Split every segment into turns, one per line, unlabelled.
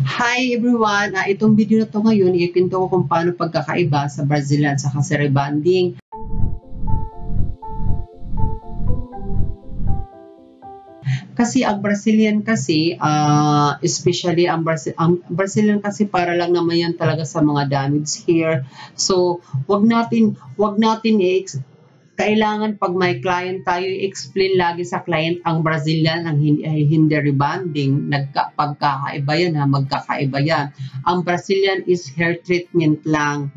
Hi everyone! Itong video na to ngayon, ikwento ko kung paano pagkakaiba sa Brazilian sa sa rebonding. Kasi ang Brazilian kasi, especially ang Brazilian kasi para lang naman yan talaga sa mga damage hair. So, wag natin kailangan pag may client tayo, explain lagi sa client ang Brazilian ang hindi rebonding. Pagkakaiba yan magkakaiba yan. Ang Brazilian is hair treatment lang.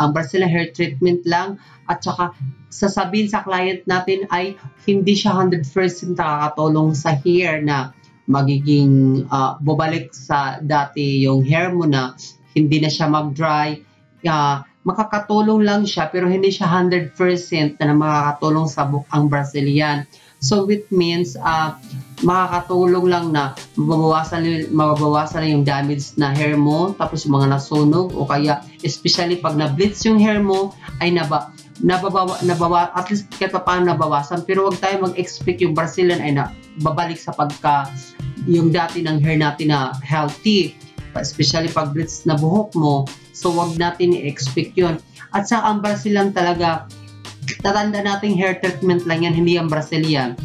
Ang Brazilian hair treatment lang at saka sasabihin sa client natin ay hindi siya 100% nakakatulong sa hair na magiging bubalik sa dati yung hair mo na hindi na siya mag-dry. Makakatulong lang siya pero hindi siya 100% na makakatulong sa ang Brazilian. So which means makakatulong lang na mababawasan yung damage na hair mo, tapos yung mga nasunog o kaya especially pag na-bleach yung hair mo ay at least kahit paano nabawasan. Pero wag tayo mag-expect yung Brazilian ay babalik sa yung dati ng hair natin na healthy, especially pag bleach na buhok mo. So, wag natin i-expect yun. At sa ang Brazilian talaga, tatanda nating hair treatment lang yan, hindi yan Brazilian.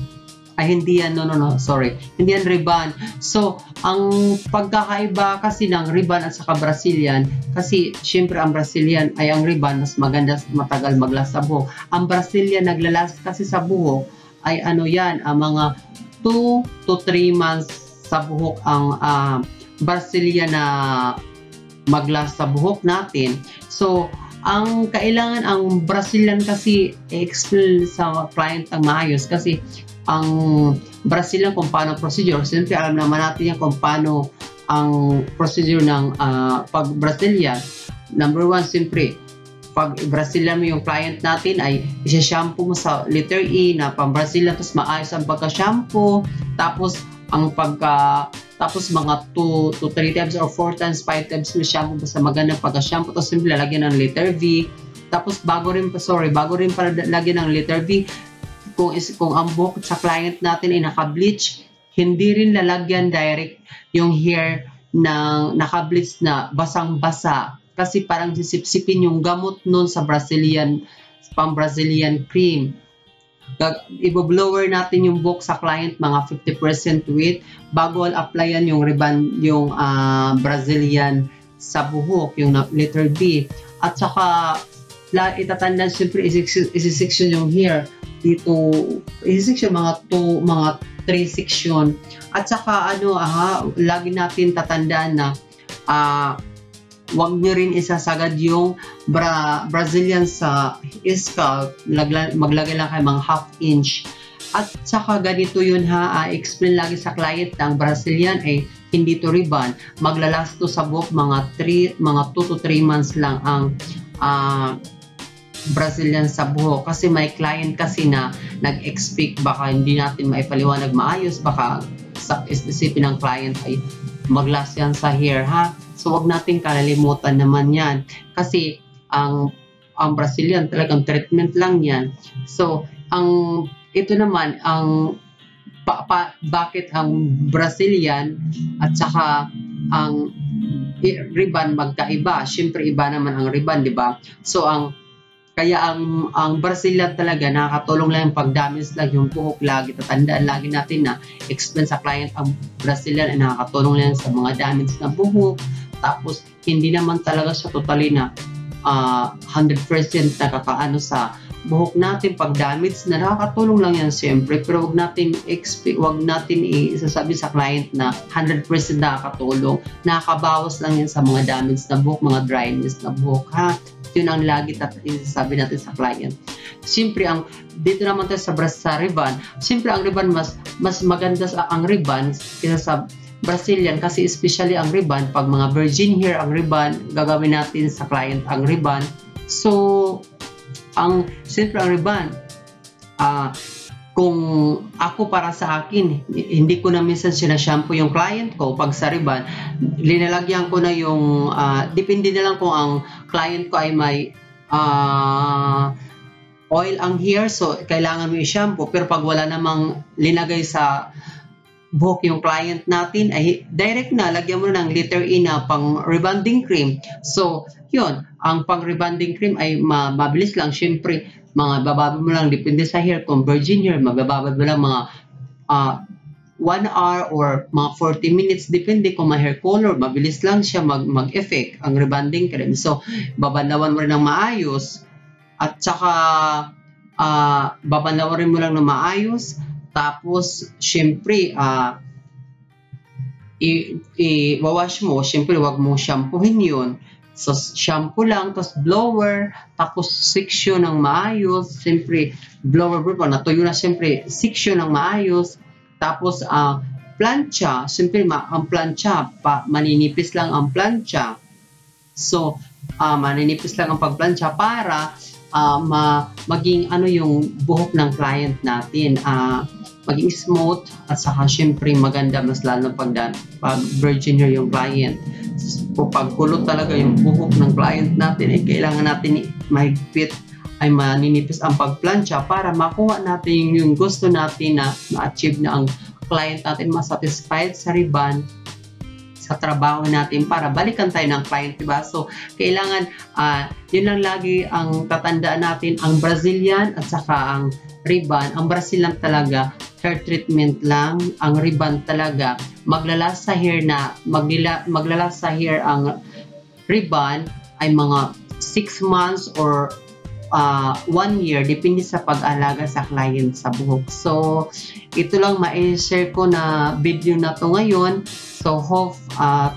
Hindi yan, sorry. Hindi yan rebond. So, ang pagkakaiba kasi ng rebond at saka Brazilian, kasi syempre ang Brazilian ay ang rebond, mas maganda, matagal maglas sa buhok. Ang Brazilian naglalas kasi sa buhok ay mga 2 to 3 months sa buhok ang Brazilian na maglas sa buhok natin. So, ang kailangan ang Brazilian kasi i-explain sa client ang maayos kasi ang Brazilian kung paano procedure. Siyempre, alam naman natin yan kung paano ang procedure ng pag Brazilian. Number 1, siyempre, pag Brazilian mo yung client natin ay isa-shampoo mo sa letter E na pang Brazilian, tapos maayos ang pagka-shampoo, tapos tapos mga 2 to 3 times or 4 times, 5 times mo shampoo basta magandang pagka-shampoo. Tapos simple lalagyan ng letter V. Tapos bago rin pala lagyan ng letter V, kung ang buhok sa client natin ay naka-bleach, hindi rin lalagyan direct yung hair ng naka-bleach na basang-basa. Kasi parang sisipsipin yung gamot nun sa pang Brazilian cream. I-blower natin yung buhok sa client mga 50% weight bago applyan yung Brazilian sa buhok, yung letter B. At saka itatandaan siyempre isi-section yung hair dito, isi-section mga 3 section. At saka lagi natin tatandaan na wag nyo rin isasagad yung Brazilian sa scalp. Maglagay lang kayo mga 1/2 inch. At saka ganito yun explain lagi sa client na ang Brazilian ay hindi to rebond. Maglalast to sa buhok mga 2 to 3 months lang ang Brazilian sa buhok. Kasi may client kasi na nag-expect baka hindi natin maipaliwanag maayos, baka isipin ng client ay maglast yan sa hair So, wag natin kalalimutan naman yan. Kasi, ang Brazilian talagang treatment lang yan. So, ito naman, bakit ang Brazilian at saka ang rebond magkaiba? Siyempre, iba naman ang rebond, di ba? So, kaya ang Brazilian talaga nakakatulong lang yung pag-damage lang yung buhok lagi. Tatandaan lagi natin na explain sa client ang Brazilian ay nakakatulong lang sa mga damage na buhok. Tapos, hindi naman talaga siya totally na 100% nakakaano sa buhok natin. Pag damage na nakakatulong lang yan siyempre. Pero wag natin isasabi sa client na 100% nakakatulong. Nakakabawas lang yan sa mga damage na buhok, mga dryness na buhok Yun ang lagi isasabi natin sa client. Siyempre, dito naman tayo sa rebond. Siyempre, ang rebond mas maganda ang rebond kaysa sa Brazilian kasi especially ang rebond, pag mga virgin hair ang rebond, gagawin natin sa client ang rebond. So, siyempre ang rebond, kung ako para sa akin, hindi ko na minsan sinashampoo yung client ko pag sa rebond, linalagyan ko na yung, depende na lang kung ang client ko ay may oil ang hair, so kailangan mo i-shampoo. Pero pag wala namang linagay sa buhok yung client natin, ay direct na, lagyan mo ng letter E na pang rebonding cream. So, yun, ang pang rebonding cream ay mabilis lang. Siyempre, mga bababa mo lang, depende sa hair. Kung virgin hair, mabababad mo lang mga 1 hour or mga 40 minutes, depende kung may hair color, mabilis lang siya mag-effect, ang rebonding cream. So, babanlawan mo rin ng maayos, at saka babanlawan mo lang ng maayos. Tapos, syempre, i-wash mo. Syempre, wag mo shampoohin yun. So, shampoo lang, tapos blower, tapos section ng maayos. Syempre, blower, pag natuyo na, syempre, section ng maayos. Tapos, plancha. Syempre, ang plancha, maninipis lang ang plancha. So, maninipis lang ang pagplancha para maging ano yung buhok ng client natin, maging smooth, at saka syempre maganda, mas lalo pag virgin hair yung client. So, pag kulot talaga yung buhok ng client natin, ay kailangan natin mahigpit, ay maninipis ang pagplancha para makuha natin yung gusto natin na ma-achieve na ang client natin masatisfied sa ribbon, sa trabaho natin, para balikan tayo ng client, diba? So, kailangan, yun lang lagi ang tatandaan natin, ang Brazilian at saka ang ribbon. Ang Brazilian talaga, hair treatment lang. Ang ribbon talaga, maglalast sa hair ang ribbon ay mga 6 months or 1 year, depende sa pag-alaga sa client sa buhok. So, ito lang ma-share ko na video na to ngayon. So, hope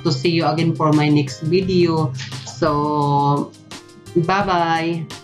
to see you again for my next video. So, bye-bye!